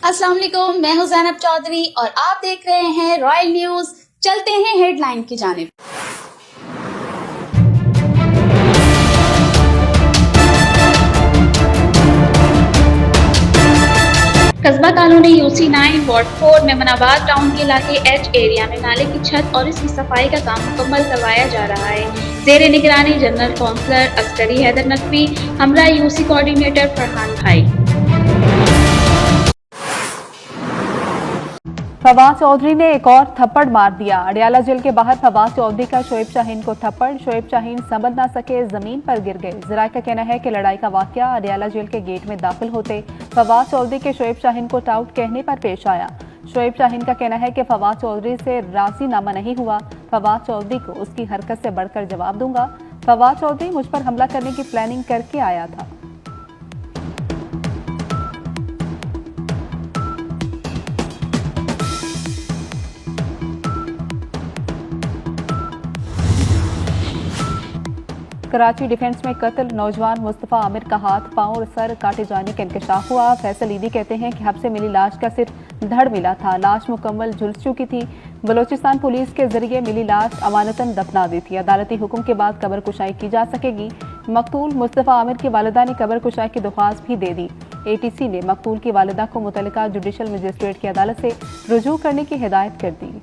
अस्सलाम वालेकुम, मैं हूं ज़ैनब चौधरी और आप देख रहे हैं रॉयल न्यूज। चलते हैं हेडलाइन की जानिब। कस्बा कॉलोनी UC9 वार्ड 4 मेमनाबाद टाउन के इलाके H एरिया में नाले की छत और इसकी सफाई का काम मुकम्मल करवाया जा रहा है। जेर निगरानी जनरल काउंसलर अस्करी हैदर नकवी, हमरा UC कोऑर्डिनेटर फरहान भाई। फवाद चौधरी ने एक और थप्पड़ मार दिया। अडियाला जेल के बाहर फवाद चौधरी का शोएब शाहीन को थप्पड़। शोएब शाहीन समझ ना सके, जमीन पर गिर गए। जराये का कहना है कि लड़ाई का वाकया अडियाला जेल के गेट में दाखिल होते फवाद चौधरी के शोएब शाहीन को टाउट कहने पर पेश आया। शोएब शाहीन का कहना है कि फवाद चौधरी से राजीनामा नहीं हुआ। फवाद चौधरी को उसकी हरकत से बढ़कर जवाब दूंगा। फवाद चौधरी मुझ पर हमला करने की प्लानिंग करके आया था। कराची डिफेंस में कत्ल नौजवान मुस्तफ़ा आमिर का हाथ, पांव और सर काटे जाने का इंकशाफ हुआ। फैसल ईदी कहते हैं कि हब से मिली लाश का सिर्फ धड़ मिला था। लाश मुकम्मल झुलस चुकी थी। बलोचिस्तान पुलिस के जरिए मिली लाश अमानतन दफना दी थी। अदालती हुक्म के बाद कब्र कुशाई की जा सकेगी। मकतूल मुस्तफ़ा आमिर की वालिदा ने कब्र कुशाई की दरख्वास्त भी दे दी। ATC ने मकतूल की वालिदा को मुतल्लिका जुडिशल मजिस्ट्रेट की अदालत से रुजू करने की हिदायत कर दी।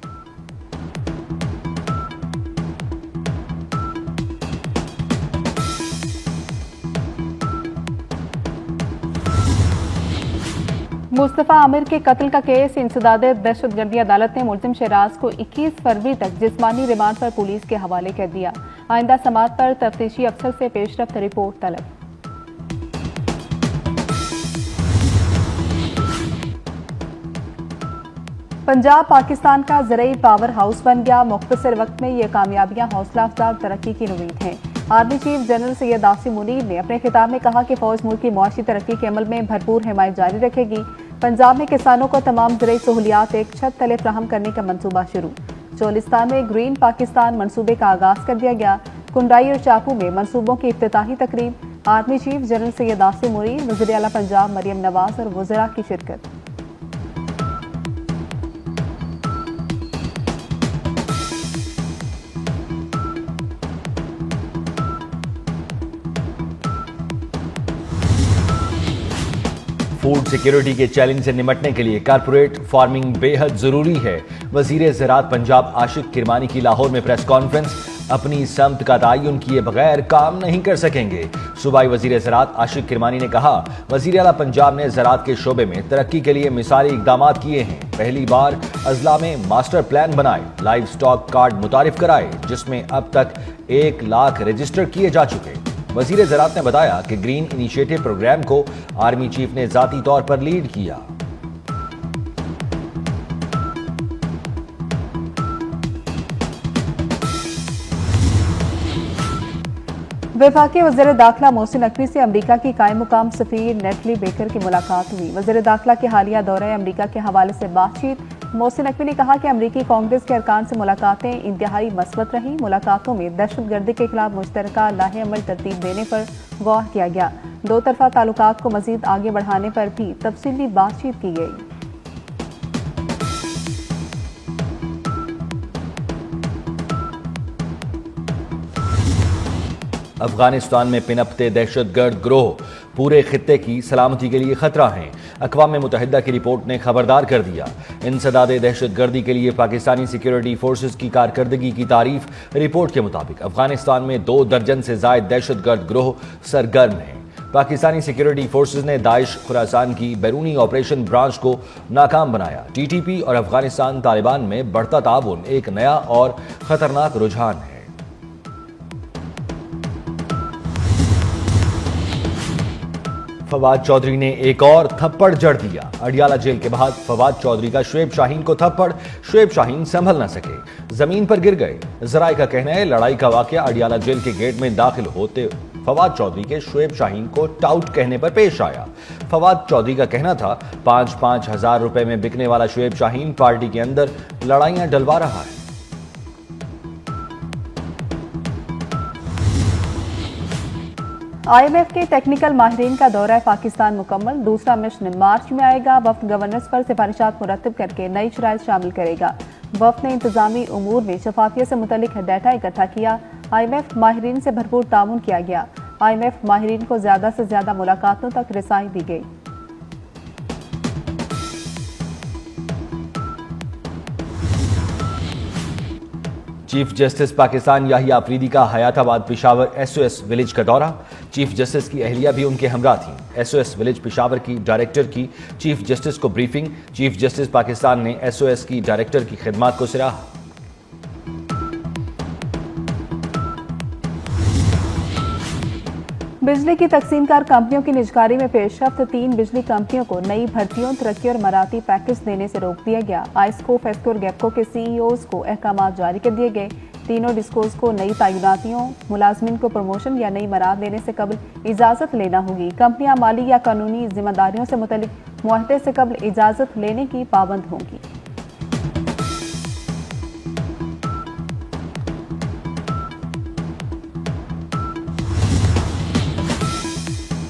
मुस्तफ़ा आमिर के कत्ल का केस इंसदाद दहशतगर्दी अदालत ने मुलजिम शहराज को 21 फरवरी तक जिस्मानी रिमांड पर पुलिस के हवाले कर दिया। आइंदा समाअत पर तफ्तीशी अफसर से पेशरफ्त रिपोर्ट तलब। पंजाब पाकिस्तान का ज़रई पावर हाउस बन गया। मुख्तसर वक्त में ये कामयाबियां हौसला अफजा तरक्की की उम्मीद हैं। Army chief general Syed Asim Munir ने अपने खिताब में कहा कि फौज मुल्क की मुआशी तरक्की के अमल में भरपूर हिमायत जारी रखेगी। पंजाब में किसानों को तमाम ज़रई सहूलियात एक छत तले फ्राहम करने का मंसूबा शुरू। चोलिस्तान में ग्रीन पाकिस्तान मंसूबे का आगाज कर दिया गया। कुंडाई और चाकू में मंसूबों की इफ्तिताही तकरीब। Army chief general Syed Asim Munir, वज़ीर आला पंजाब मरियम नवाज और वज़रा की शिरकत। फूड सिक्योरिटी के चैलेंज से निपटने के लिए कारपोरेट फार्मिंग बेहद जरूरी है। वजीर ज़राअत पंजाब आशिक किरमानी की लाहौर में प्रेस कॉन्फ्रेंस। अपनी समत का तयन किए बगैर काम नहीं कर सकेंगे। सूबाई वजीर ज़राअत आशिक किरमानी ने कहा, वजीर आला पंजाब ने ज़राअत के शोबे में तरक्की के लिए मिसाली इकदाम किए हैं। पहली बार अजला में मास्टर प्लान बनाए, लाइव स्टॉक कार्ड मुतारिफ कराए, जिसमें अब तक 1 लाख रजिस्टर किए जा चुके। वजीर ज़राअत ने बताया कि ग्रीन इनिशिएटिव प्रोग्राम को आर्मी चीफ ने ज़ाती तौर पर लीड किया। वफाकी वज़ीर दाखिला मोहसिन नकवी से अमरीका की कायम मुकाम सफीर नेटली बेकर की मुलाकात हुई। वज़ीर दाखिला के हालिया दौरे अमरीका के हवाले से बातचीत। मोहसिन नकवी ने कहा कि अमरीकी कांग्रेस के अरकान से मुलाकातें इंतहाई मस्बत रहीं। मुलाकातों में दहशतगर्दी के खिलाफ मुश्तरका लाहे अमल तरतीब देने पर गौर किया गया। दो तरफा ताल्लुकात को मजीद आगे बढ़ाने पर भी तफसीली बातचीत की गई। अफगानिस्तान में पिनपते दहशतगर्द गिरोह पूरे खित्ते की सलामती के लिए खतरा हैं। अक़वाम मुत्तहिदा की रिपोर्ट ने खबरदार कर दिया। इंसदाद दहशतगर्दी के लिए पाकिस्तानी सिक्योरिटी फोर्सेज की कारकर्दगी की तारीफ। रिपोर्ट के मुताबिक अफगानिस्तान में 2 दर्जन से जायद दहशतगर्द गिरोह सरगर्म हैं। पाकिस्तानी सिक्योरिटी फोर्सेज ने दाइश खुरासान की बैरूनी ऑपरेशन ब्रांच को नाकाम बनाया। TTP और अफगानिस्तान तालिबान में बढ़ता ताउन एक नया और खतरनाक रुझान है। फवाद चौधरी ने एक और थप्पड़ जड़ दिया। अडियाला जेल के बाद फवाद चौधरी का शोएब शाहीन को थप्पड़। शोएब शाहीन संभल न सके, जमीन पर गिर गए। जराये का कहना है लड़ाई का वाकया अडियाला जेल के गेट में दाखिल होते फवाद चौधरी के शोएब शाहीन को टाउट कहने पर पेश आया। फवाद चौधरी का कहना था 5-5 हजार रुपए में बिकने वाला शोएब शाहीन पार्टी के अंदर लड़ाइयां डलवा रहा है। IMF के टेक्निकल माहिरीन का दौरा पाकिस्तान मुकम्मल। दूसरा मिशन मार्च में आएगा। वफ्द गवर्नर्स पर सिफारिशात मुरतब करके नई शराइत शामिल करेगा। वफ्द ने इंतजामी उमूर में शफाफियत से मुतल्लिक डाटा इकट्ठा किया। IMF माहिरीन से भरपूर ताउन किया गया। IMF माहिरीन को ज्यादा से ज्यादा मुलाकातों तक रसाई दी गई। चीफ जस्टिस पाकिस्तान याहिया अफरीदी का हयाताबाद पेशावर SOS विलेज का दौरा। चीफ जस्टिस की अहलिया भी उनके हमरा थी। SOS विलेज पेशावर की डायरेक्टर की चीफ जस्टिस को ब्रीफिंग। चीफ जस्टिस पाकिस्तान ने SOS की डायरेक्टर की खिदमात को सराहा। बिजली की तकसीमकार कंपनियों की निजकारी में पेशरफ्त। 3 बिजली कंपनियों को नई भर्तियों, तरक्की और मराठी पैकेज देने से रोक दिया गया। आइस्को, फेस्को और गैपको के CEOs को अहकामात जारी कर दिए गए। तीनों डिस्कोज को नई तैनातियों, मुलाजमिन को प्रमोशन या नई मराद देने से कबल इजाजत लेना होगी। कंपनियां माली या कानूनी जिम्मेदारियों से मुतल्लिक मुआहदे से कबल इजाजत लेने की पाबंद होंगी।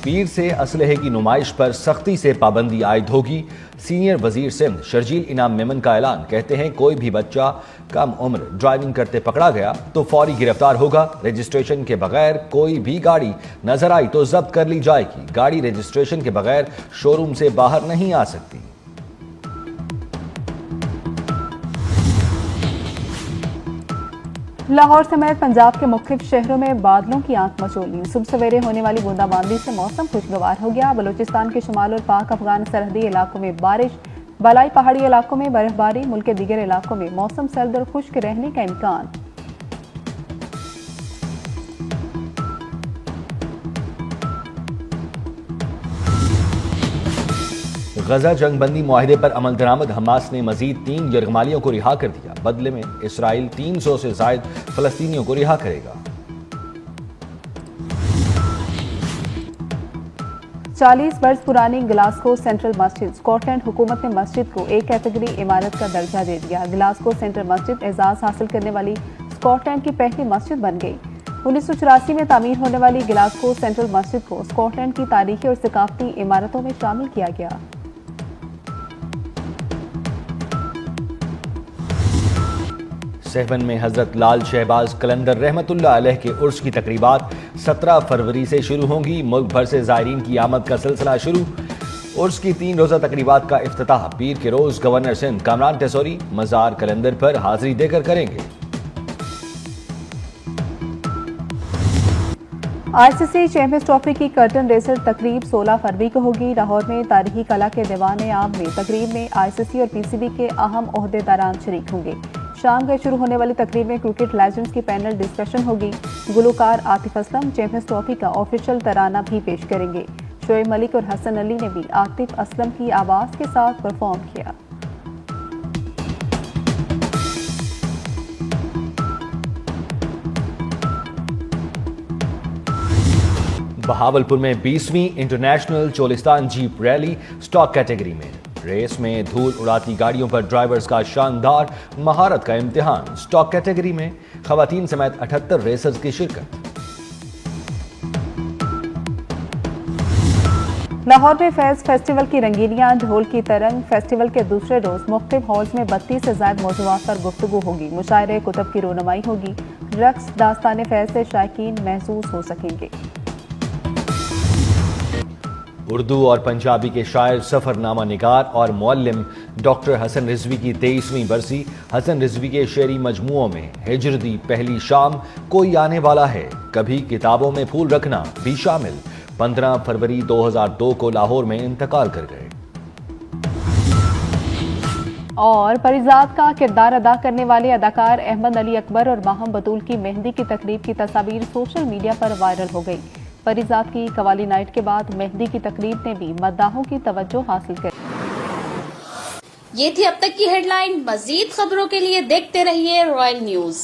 पीर से असलहे की नुमाइश पर सख्ती से पाबंदी आयद होगी। सीनियर वजीर सिंध शर्जील इनाम मेमन का ऐलान। कहते हैं कोई भी बच्चा कम उम्र ड्राइविंग करते पकड़ा गया तो फौरी गिरफ्तार होगा। रजिस्ट्रेशन के बगैर कोई भी गाड़ी नजर आई तो जब्त कर ली जाएगी। गाड़ी रजिस्ट्रेशन के बगैर शोरूम से बाहर नहीं आ सकती। लाहौर समेत पंजाब के मुख्तलिफ शहरों में बादलों की आंख मचोली। सुबह सवेरे होने वाली बूंदाबांदी से मौसम खुशगवार हो गया। बलूचिस्तान के शुमाल और पाक अफगान सरहदी इलाकों में बारिश, बलाई पहाड़ी इलाकों में बर्फबारी। मुल्क के दीगर इलाकों में मौसम सर्द और खुश्क रहने का इम्कान। गजा जंगबंदी मुआहिदे पर अमल दरामद। हमास ने मजीद 3 यरगमालियों को रिहा कर दिया। बदले में इसराइल 300 से जायद फलस्तीनियों को रिहा करेगा। 40 वर्ष पुरानी ग्लासगो सेंट्रल मस्जिद। स्कॉटलैंड हुकूमत ने मस्जिद को एक कैटेगरी इमारत का दर्जा दे दिया। ग्लासगो सेंट्रल मस्जिद एजाज हासिल करने वाली स्कॉटलैंड की पहली मस्जिद बन गई। 1984 में तामीर होने वाली ग्लासगो सेंट्रल मस्जिद को स्कॉटलैंड की तारीखी और सकाफती इमारतों में शामिल किया गया। सेवन में हजरत लाल शहबाज कलंदर रहमतुल्लाह अलैह के उर्स की तकरीबात 17 फरवरी से शुरू होंगी। मुल्क भर से ज़ायरीन की आमद का सिलसिला शुरू। उर्स की 3 रोज़ा तकरीबात का इफ्तिताह पीर के रोज गवर्नर सिंध कामरान टेसोरी मज़ार कलंदर पर हाजिरी देकर करेंगे। ICC चैंपियंस ट्रॉफी की कर्टन रेसर तकरीब 16 फरवरी को होगी। लाहौर में तारीखी कला के दीवान आम में तकरीब में ICC और PCB के अहम ओहदेदारान शरीक होंगे। शाम को शुरू होने वाली तकरीब में क्रिकेट लेजेंड्स की पैनल डिस्कशन होगी। गुलकार आतिफ असलम चैंपियंस ट्रॉफी का ऑफिशियल तराना भी पेश करेंगे। शोएब मलिक और हसन अली ने भी आतिफ असलम की आवाज के साथ परफॉर्म किया। बहावलपुर में 20वीं international Cholistan jeep rally stock category में। रेस में धूल उड़ाती गाड़ियों पर ड्राइवर्स का शानदार महारत का इम्तिहान। स्टॉक कैटेगरी में खवातीन समेत 78 रेसर्स की शिरकत। लाहौर में फैज फेस्टिवल की रंगीनियां, ढोल की तरंग। फेस्टिवल के दूसरे रोज मुख्तलिफ हॉल्स में 32 से ज्यादा मौज़ूआत पर गुफ्तगू होगी। मुशायरे, कुतुब की रोनुमाई होगी। रक्स, दास्तान फैज से शायकीन महसूस हो सकेंगे। उर्दू और पंजाबी के शायर, सफरनामा निगार और मुअल्लिम डॉक्टर हसन रिजवी की 23वीं बरसी। हसन रिजवी के शेरी मजमुओं में हिज्र दी पहली शाम, कोई आने वाला है, कभी किताबों में फूल रखना भी शामिल। 15 फरवरी 2002 को लाहौर में इंतकाल कर गए। और परिजात का किरदार अदा करने वाले अदाकार अहमद अली अकबर और माहम बतूल की मेहंदी की तकरीब की तस्वीर सोशल मीडिया पर वायरल हो गई। परिजात की कवाली नाइट के बाद मेहंदी की तकरीब ने भी मद्दाहों की तवज्जो हासिल की। ये थी अब तक की हेडलाइन। मजीद खबरों के लिए देखते रहिए रॉयल न्यूज।